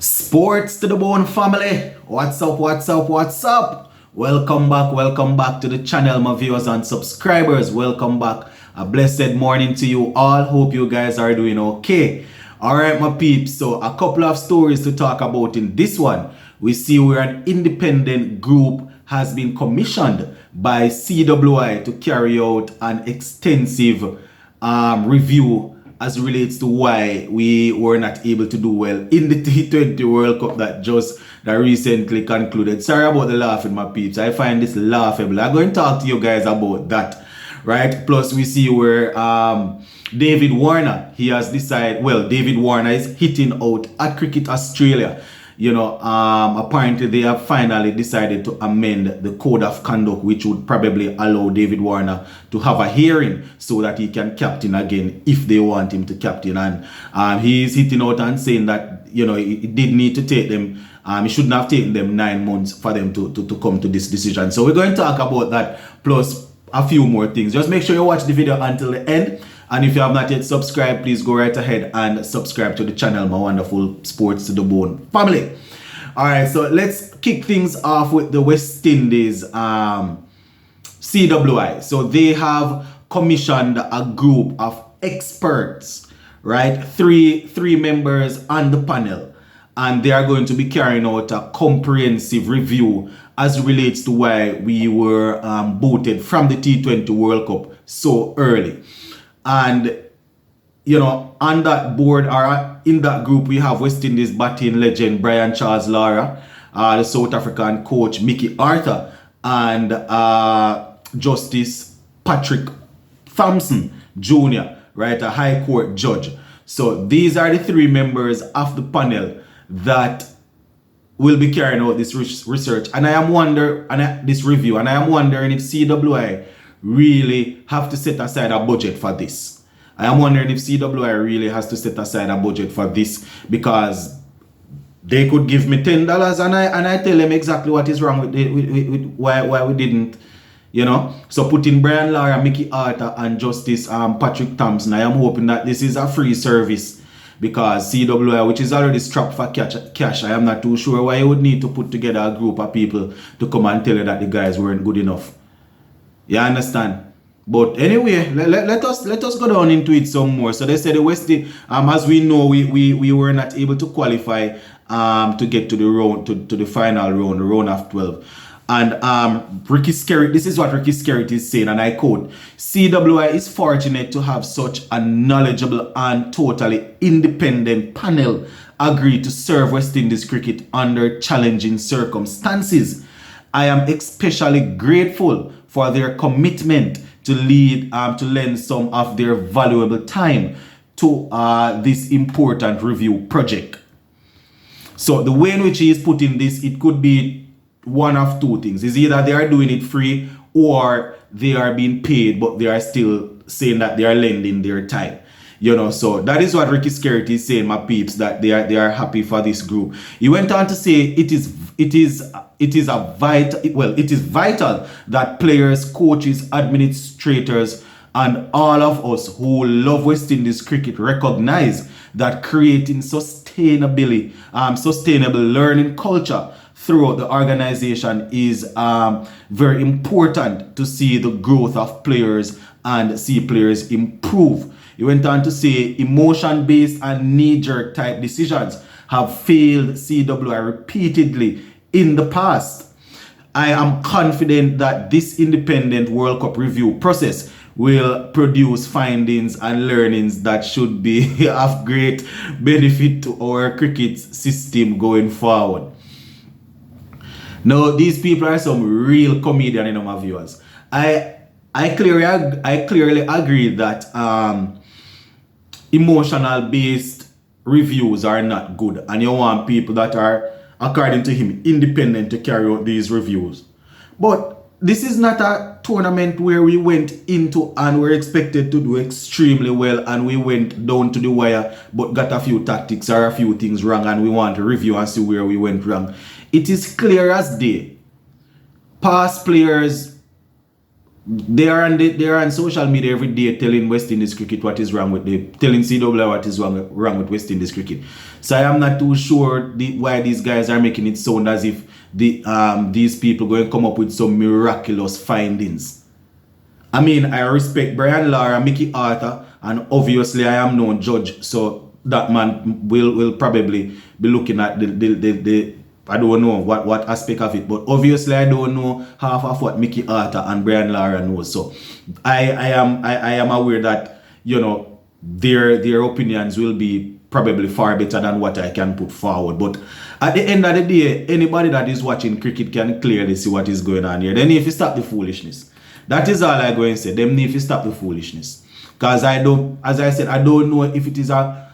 Sports to the bone family. What's up, what's up, what's up? Welcome back to the channel, my viewers and subscribers. Welcome back. A blessed morning to you all. Hope you guys are doing okay. Alright, my peeps. So a couple of stories to talk about in this one. We see where an independent group has been commissioned by CWI to carry out an extensive review as relates to why we were not able to do well in the T20 World Cup that recently concluded. Sorry about the laughing, my peeps. I find this laughable. I'm going to talk to you guys about that, right? Plus, we see where David Warner, he has decided, well, David Warner is hitting out at Cricket Australia. You know, apparently they have finally decided to amend the code of conduct, which would probably allow David Warner to have a hearing so that he can captain again if they want him to captain. And he is hitting out and saying that, you know, it did need to take them, it shouldn't have taken them 9 months for them to come to this decision. So we're going to talk about that plus a few more things. Just make sure you watch the video until the end. And if you have not yet subscribed, please go right ahead and subscribe to the channel, my wonderful Sports to the Bone family. Alright, so let's kick things off with the West Indies CWI. So they have commissioned a group of experts, right? Three members on the panel. And they are going to be carrying out a comprehensive review as relates to why we were booted from the T20 World Cup so early. And, you know, on that board or in that group, we have West Indies batting legend Brian Charles Lara, the South African coach Mickey Arthur, and Justice Patrick Thompson Jr., right, a High Court judge. So these are the 3 members of the panel that will be carrying out this research. And I am wondering, this review, and I am wondering if CWI really have to set aside a budget for this. I am wondering if CWI really has to set aside a budget for this, because they could give me $10 and I tell them exactly what is wrong with why we didn't, you know. So putting Brian Lara, Mickey Arthur and Justice Patrick Thompson, I am hoping that this is a free service, because CWI, which is already strapped for cash, I am not too sure why you would need to put together a group of people to come and tell you that the guys weren't good enough. You understand? But anyway, let us go down into it some more. So they said the West Indies, as we know, we were not able to qualify to get to the round, to the final round, the round of 12. And Ricky Skerritt, this is what Ricky Skerritt is saying, and I quote: CWI is fortunate to have such a knowledgeable and totally independent panel agree to serve West Indies cricket under challenging circumstances. I am especially grateful for their commitment to lend some of their valuable time to this important review project. So the way in which he is putting this, it could be one of 2 things. It's either they are doing it free or they are being paid, but they are still saying that they are lending their time. You know, so that is what Ricky Skerritt is saying, my peeps, that they are happy for this group. He went on to say it is vital that players, coaches, administrators, and all of us who love West Indies cricket recognize that creating sustainable learning culture throughout the organization is very important to see the growth of players and see players improve. He went on to say emotion-based and knee-jerk type decisions have failed CWI repeatedly in the past. I am confident that this independent World Cup review process will produce findings and learnings that should be of great benefit to our cricket system going forward. Now, these people are some real comedian, you know, my viewers. I clearly agree that emotional based reviews are not good, and you want people that are, according to him, independent to carry out these reviews. But this is not a tournament where we went into and were expected to do extremely well and we went down to the wire but got a few tactics or a few things wrong and we want to review and see where we went wrong. It is clear as day. Past players they are on social media every day telling West Indies cricket what is wrong with telling CWI what is wrong with West Indies cricket. So I am not too sure why these guys are making it sound as if these people going to come up with some miraculous findings. I mean, I respect Brian Lara, Mickey Arthur, and obviously I am no judge, so that man will probably be looking at the I don't know what aspect of it, but obviously I don't know half of what Mickey Arthur and Brian Lara knows. So I am aware that, you know, their opinions will be probably far better than what I can put forward. But at the end of the day, anybody that is watching cricket can clearly see what is going on here. They need to stop the foolishness. That is all I go and say. Them need to stop the foolishness. Because as I said, I don't know if it is a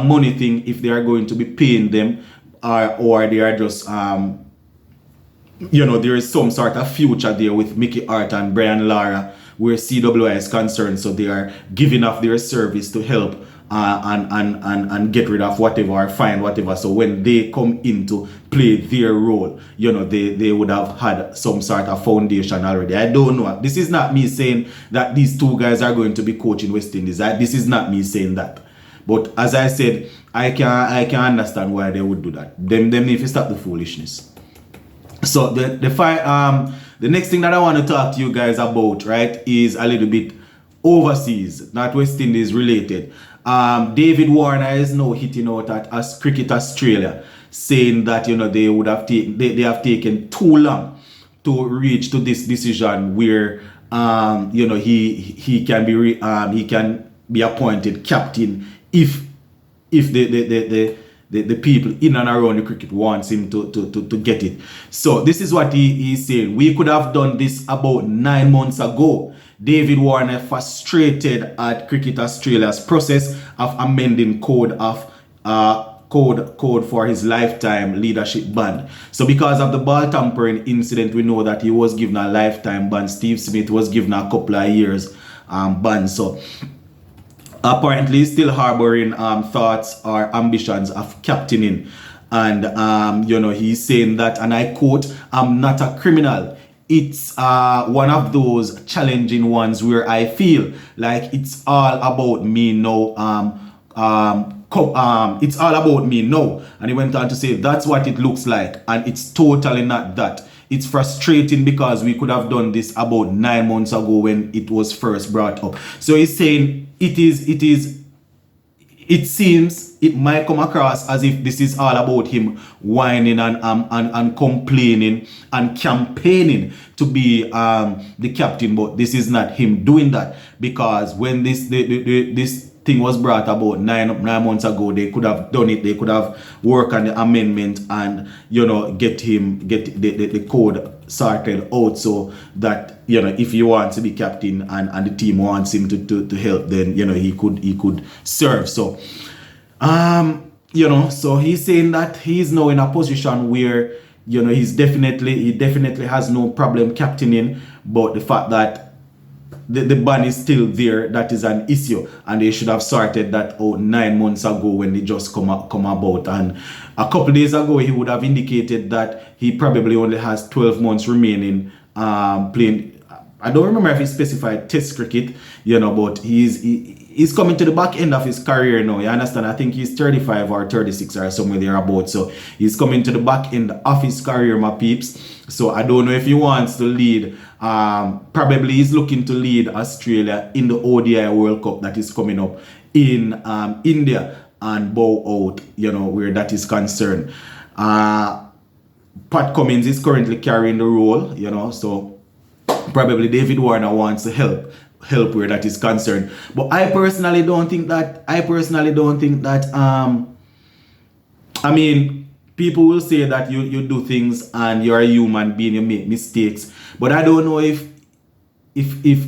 money thing, if they are going to be paying them, or they are just you know, there is some sort of future there with Mickey Hart and Brian Lara where CWI is concerned, so they are giving off their service to help and get rid of whatever or find whatever. So when they come in to play their role, you know, they would have had some sort of foundation already. I don't know. This is not me saying that these two guys are going to be coaching West Indies. This is not me saying that. But as I said, I can understand why they would do that. Them need to stop the foolishness. So the next thing that I want to talk to you guys about, right, is a little bit overseas, not West Indies related. David Warner is now hitting out at Cricket Australia, saying that, you know, they have taken too long to reach to this decision where you know, he can be appointed captain if the people in and around the cricket wants him to get it. So this is what he's saying. We could have done this about 9 months ago. David Warner frustrated at Cricket Australia's process of amending code for his lifetime leadership ban. So because of the ball tampering incident, we know that he was given a lifetime ban. Steve Smith was given a couple of years ban. So apparently he's still harboring thoughts or ambitions of captaining. And you know, he's saying that, and I quote, "I'm not a criminal. It's one of those challenging ones where I feel like it's all about me now. It's all about me now." And he went on to say, "That's what it looks like, and it's totally not that. It's frustrating because we could have done this about 9 months ago when it was first brought up." So he's saying it seems it might come across as if this is all about him whining and complaining and campaigning to be the captain, but this is not him doing that, because when this thing was brought about 9 months ago, they could have done it. They could have worked on the amendment and, you know, get the code sorted out so that, you know, if he wants to be captain and the team wants him to help, then, you know, he could serve. So you know, so he's saying that he's now in a position where, you know, he definitely has no problem captaining, but the fact that the ban is still there, that is an issue, and they should have sorted that out 9 months ago when they just come about. And a couple days ago he would have indicated that he probably only has 12 months remaining playing. I don't remember if he specified test cricket, you know, but he's coming to the back end of his career now. You understand? I think he's 35 or 36 or somewhere thereabout. So he's coming to the back end of his career, my peeps. So I don't know if he wants to lead. Probably he's looking to lead Australia in the ODI World Cup that is coming up in India and bow out, you know, where that is concerned. Pat Cummins is currently carrying the role, you know, so probably David Warner wants to help where that is concerned. But I personally don't think that I mean, people will say that you do things and you're a human being, you make mistakes, but I don't know if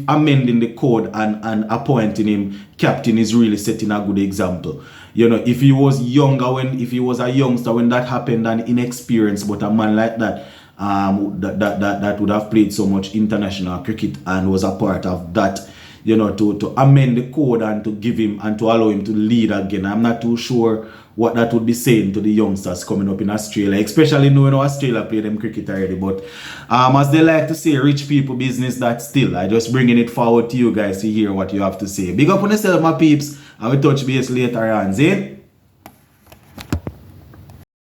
amending the code and appointing him captain is really setting a good example. You know, if he was a youngster when that happened and inexperienced, but a man like that that would have played so much international cricket and was a part of that to amend the code and to give him and to allow him to lead again. I'm not too sure what that would be saying to the youngsters coming up in Australia, especially knowing how Australia play them cricket already. But as they like to say, rich people business, that still. I just bringing it forward to you guys to hear what you have to say. Big up on yourself, my peeps, and we touch base later on. See?